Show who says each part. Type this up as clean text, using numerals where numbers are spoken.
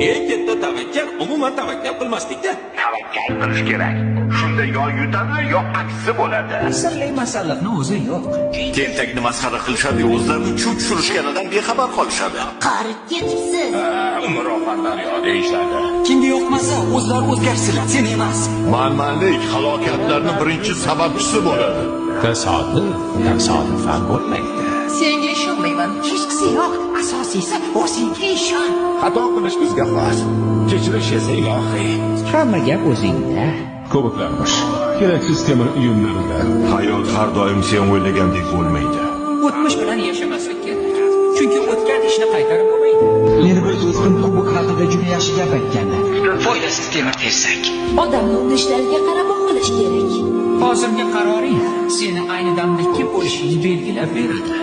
Speaker 1: Eng katta tavakkal umuman tavakkal qilmaslikda.
Speaker 2: Tavakkal qilish kerak. Shunda yo yutadi, yo aksi bo'ladi.
Speaker 3: Sirli masalliqni o'zi yo'q.
Speaker 2: Tentakni masxara qilishadi, o'zlarini chuv tushirishganidan bexabar qolishadi.
Speaker 4: Qarib ketibsiz.
Speaker 2: Umr oqanlar yo deyishadi.
Speaker 3: Kimga yoqmasa, o'zlari o'zgarsinlar, sen emas.
Speaker 2: Manmanlik halokatlarning birinchi sababchisi bo'ladi.
Speaker 3: Tasodifan bo'lmaydi.
Speaker 4: Senga ishonmayman. Hechqisi yo'q. Asosiysi o'zingga ishon.
Speaker 2: Xato qilish bizga xos. Kechirish esa ilohiy.
Speaker 3: Hamma gap o'zingda.
Speaker 5: Ko'plarmish. Keraksiz temir uyumlarida.
Speaker 2: Hayot har doim sen o'ylagandek bo'lmaydi.
Speaker 3: O'tmish bilan yashamaslik kerak. Chunki o'tgan ishni qaytarib bo'lmaydi. Meni bir do'stim kubok haqida juda yaxshi gap aytganlar. Foydasiz temir tersak.
Speaker 4: Odamni urishlariga qarab qilish kerak.
Speaker 3: Hozirgi qaroring seni ayni damda kim bo'lishingni belgilab beradi.